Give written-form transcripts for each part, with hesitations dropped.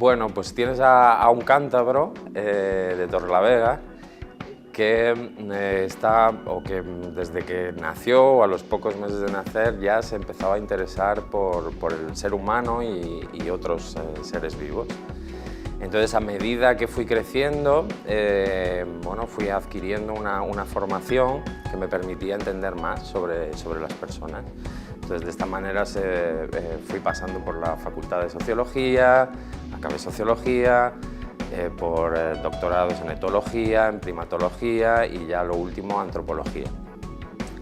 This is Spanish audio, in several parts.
Bueno, pues tienes a un cántabro de Torrelavega que que desde que nació o a los pocos meses de nacer ya se empezaba a interesar por el ser humano y otros seres vivos. Entonces, a medida que fui creciendo, bueno, fui adquiriendo una formación que me permitía entender más sobre las personas. Entonces, de esta manera fui pasando por la Facultad de Sociología, acabé Sociología, por doctorados en Etología, en Primatología y ya lo último, Antropología.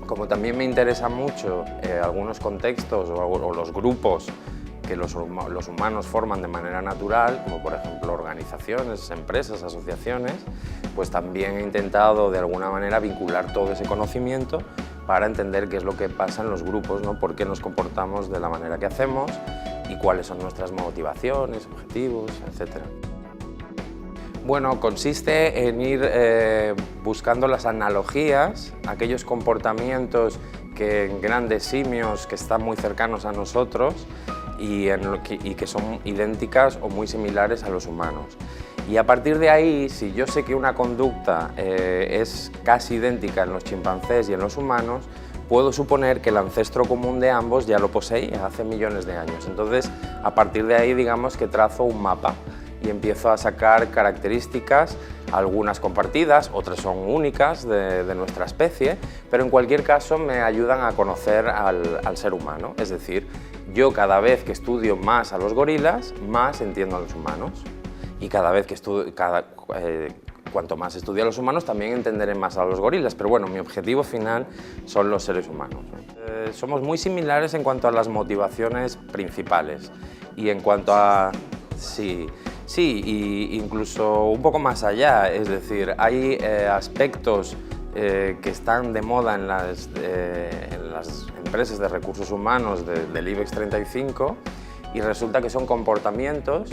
Como también me interesan mucho algunos contextos o los grupos que los humanos forman de manera natural, como por ejemplo organizaciones, empresas, asociaciones, pues también he intentado de alguna manera vincular todo ese conocimiento para entender qué es lo que pasa en los grupos, ¿no? Por qué nos comportamos de la manera que hacemos y cuáles son nuestras motivaciones, objetivos, etc. Bueno, consiste en ir buscando las analogías, aquellos comportamientos que en grandes simios que están muy cercanos a nosotros y que son idénticas o muy similares a los humanos. Y a partir de ahí, si yo sé que una conducta es casi idéntica en los chimpancés y en los humanos, puedo suponer que el ancestro común de ambos ya lo poseía hace millones de años. Entonces, a partir de ahí, digamos que trazo un mapa y empiezo a sacar características, algunas compartidas, otras son únicas de nuestra especie, pero en cualquier caso me ayudan a conocer al ser humano. Es decir, yo cada vez que estudio más a los gorilas, más entiendo a los humanos. Y cada vez que cuanto más estudio a los humanos, también entenderé más a los gorilas. Pero bueno, mi objetivo final son los seres humanos. Somos muy similares en cuanto a las motivaciones principales y en cuanto a... Sí, y incluso un poco más allá, es decir, hay aspectos que están de moda en las empresas de recursos humanos del IBEX 35 y resulta que son comportamientos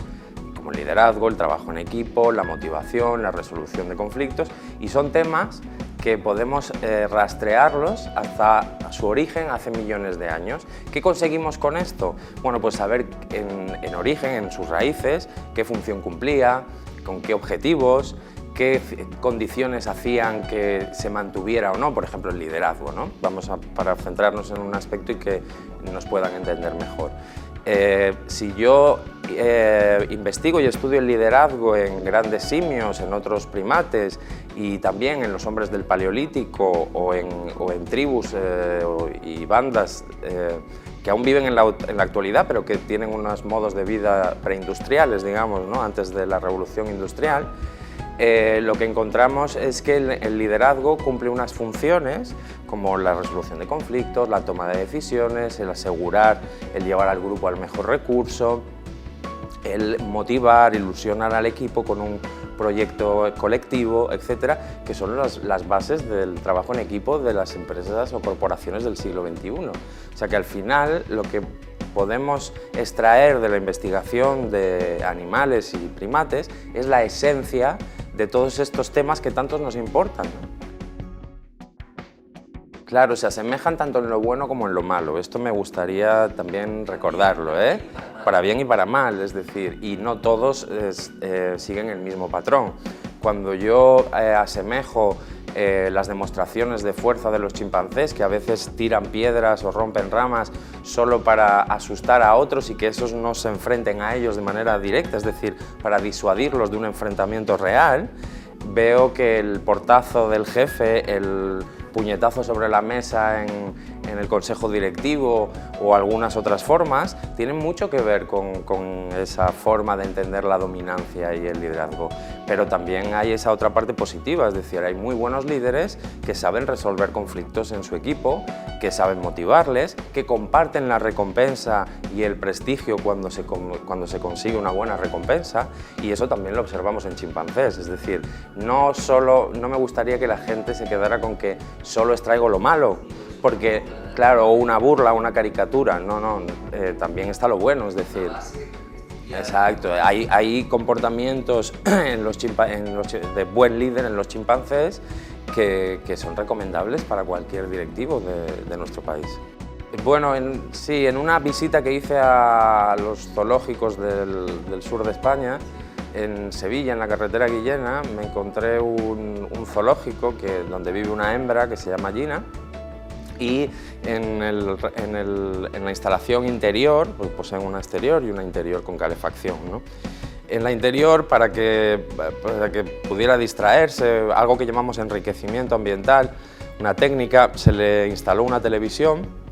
como el liderazgo, el trabajo en equipo, la motivación, la resolución de conflictos, y son temas que podemos rastrearlos hasta su origen hace millones de años. ¿Qué conseguimos con esto? Bueno, pues saber en origen, en sus raíces, qué función cumplía, con qué objetivos, qué condiciones hacían que se mantuviera o no, por ejemplo, el liderazgo, ¿no? Para centrarnos en un aspecto y que nos puedan entender mejor. Si yo investigo y estudio el liderazgo en grandes simios, en otros primates y también en los hombres del Paleolítico o en tribus y bandas que aún viven en la actualidad, pero que tienen unos modos de vida preindustriales, digamos, ¿no? Antes de la revolución industrial, lo que encontramos es que el liderazgo cumple unas funciones como la resolución de conflictos, la toma de decisiones, el asegurar, el llevar al grupo al mejor recurso, el motivar, ilusionar al equipo con un proyecto colectivo, etcétera, que son las bases del trabajo en equipo de las empresas o corporaciones del siglo XXI. O sea que al final lo que podemos extraer de la investigación de animales y primates es la esencia de todos estos temas que tantos nos importan. Claro, se asemejan tanto en lo bueno como en lo malo. Esto me gustaría también recordarlo, ¿eh? Para bien y para mal, es decir, y no todos siguen el mismo patrón. Cuando yo asemejo las demostraciones de fuerza de los chimpancés, que a veces tiran piedras o rompen ramas solo para asustar a otros y que esos no se enfrenten a ellos de manera directa, es decir, para disuadirlos de un enfrentamiento real, veo que el portazo del jefe, el puñetazo sobre la mesa en el consejo directivo o algunas otras formas, tienen mucho que ver con esa forma de entender la dominancia y el liderazgo. Pero también hay esa otra parte positiva, es decir, hay muy buenos líderes que saben resolver conflictos en su equipo, que saben motivarles, que comparten la recompensa y el prestigio cuando se consigue una buena recompensa, y eso también lo observamos en chimpancés, es decir, no me gustaría que la gente se quedara con que solo extraigo lo malo, porque, claro, una burla, una caricatura, también está lo bueno, es decir, exacto, hay comportamientos de buen líder en los chimpancés que son recomendables para cualquier directivo de nuestro país. Bueno, sí, en una visita que hice a los zoológicos del sur de España, en Sevilla, en la carretera Guillena, me encontré un zoológico donde vive una hembra que se llama Gina, y en la instalación interior, pues poseen una exterior y una interior con calefacción, ¿no? En la interior, para que pudiera distraerse, algo que llamamos enriquecimiento ambiental, una técnica, se le instaló una televisión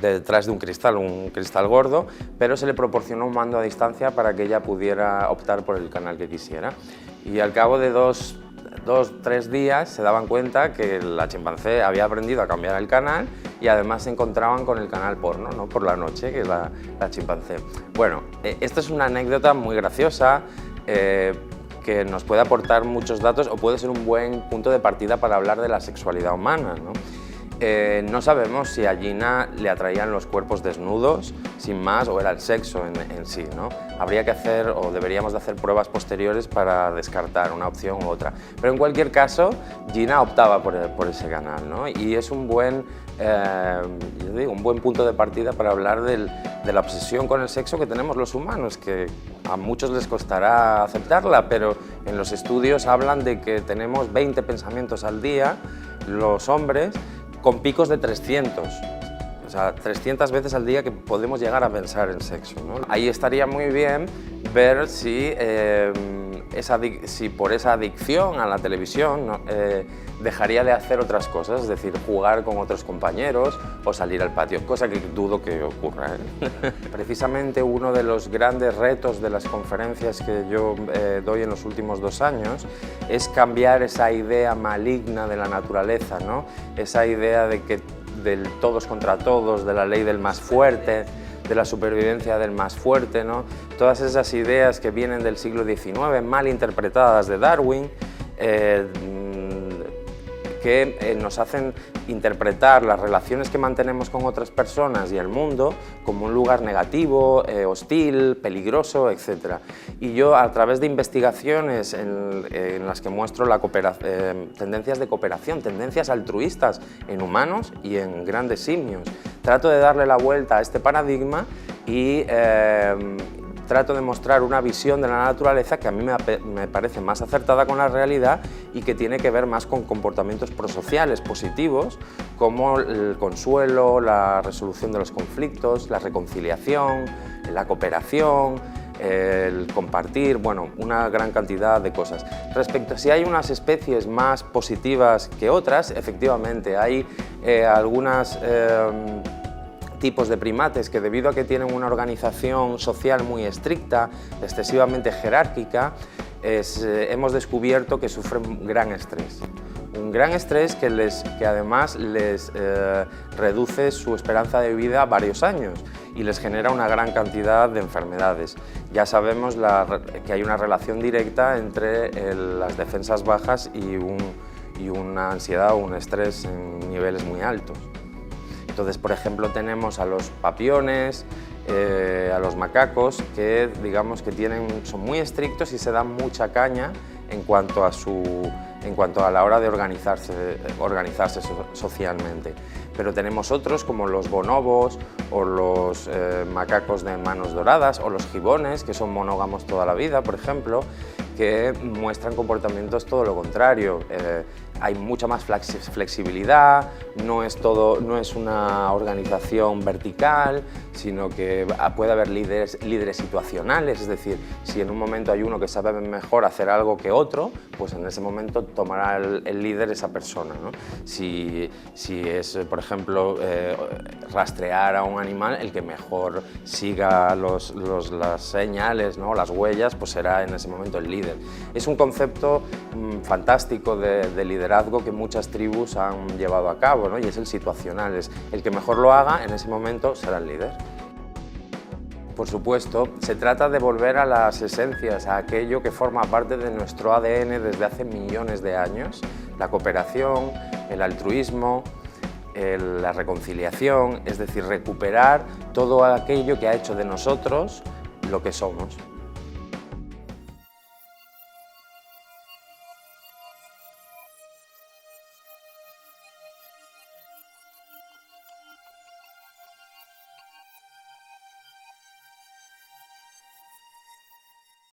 detrás de un cristal gordo, pero se le proporcionó un mando a distancia para que ella pudiera optar por el canal que quisiera. Y al cabo de dos, 3 días se daban cuenta que la chimpancé había aprendido a cambiar el canal y además se encontraban con el canal porno, ¿no?, por la noche, que es la chimpancé. Bueno, esto es una anécdota muy graciosa, que nos puede aportar muchos datos o puede ser un buen punto de partida para hablar de la sexualidad humana, ¿no? No sabemos si a Gina le atraían los cuerpos desnudos, sin más, o era el sexo en sí, ¿no? Habría que hacer, o deberíamos de hacer pruebas posteriores para descartar una opción u otra. Pero en cualquier caso, Gina optaba por ese canal, ¿no? Y es un buen punto de partida para hablar de la obsesión con el sexo que tenemos los humanos, que a muchos les costará aceptarla, pero en los estudios hablan de que tenemos 20 pensamientos al día, los hombres, con picos de 300, o sea, 300 veces al día que podemos llegar a pensar en sexo, ¿no? Ahí estaría muy bien ver si por esa adicción a la televisión, ¿no?, dejaría de hacer otras cosas, es decir, jugar con otros compañeros o salir al patio, cosa que dudo que ocurra, ¿eh? Precisamente uno de los grandes retos de las conferencias que yo doy en los últimos 2 años es cambiar esa idea maligna de la naturaleza, ¿no? Esa idea del todos contra todos, de la ley del más fuerte, de la supervivencia del más fuerte, ¿no? Todas esas ideas que vienen del siglo XIX, mal interpretadas de Darwin, que nos hacen interpretar las relaciones que mantenemos con otras personas y el mundo como un lugar negativo, hostil, peligroso, etc. Y yo, a través de investigaciones en las que muestro tendencias de cooperación, tendencias altruistas en humanos y en grandes simios, trato de darle la vuelta a este paradigma y trato de mostrar una visión de la naturaleza que a mí me parece más acertada con la realidad y que tiene que ver más con comportamientos prosociales positivos, como el consuelo, la resolución de los conflictos, la reconciliación, la cooperación, el compartir, bueno, una gran cantidad de cosas. Respecto a si hay unas especies más positivas que otras, efectivamente, hay algunas tipos de primates que, debido a que tienen una organización social muy estricta, excesivamente jerárquica, hemos descubierto que sufren un gran estrés que además les reduce su esperanza de vida a varios años y les genera una gran cantidad de enfermedades. Ya sabemos que hay una relación directa entre las defensas bajas y una ansiedad o un estrés en niveles muy altos. Entonces, por ejemplo, tenemos a los papiones, a los macacos, que digamos que son muy estrictos y se dan mucha caña en cuanto a la hora de organizarse socialmente. Pero tenemos otros, como los bonobos o los macacos de manos doradas o los gibones, que son monógamos toda la vida, por ejemplo, que muestran comportamientos todo lo contrario. Hay mucha más flexibilidad, no es una organización vertical, sino que puede haber líderes situacionales, es decir, si en un momento hay uno que sabe mejor hacer algo que otro, pues en ese momento tomará el líder esa persona, ¿no? Si es, por ejemplo, rastrear a un animal, el que mejor siga las señales, ¿no?, las huellas, pues será en ese momento el líder. Es un concepto fantástico de liderazgo que muchas tribus han llevado a cabo, ¿no?, y es el situacional, es el que mejor lo haga en ese momento será el líder. Por supuesto, se trata de volver a las esencias, a aquello que forma parte de nuestro ADN desde hace millones de años: la cooperación, el altruismo, la reconciliación, es decir, recuperar todo aquello que ha hecho de nosotros lo que somos.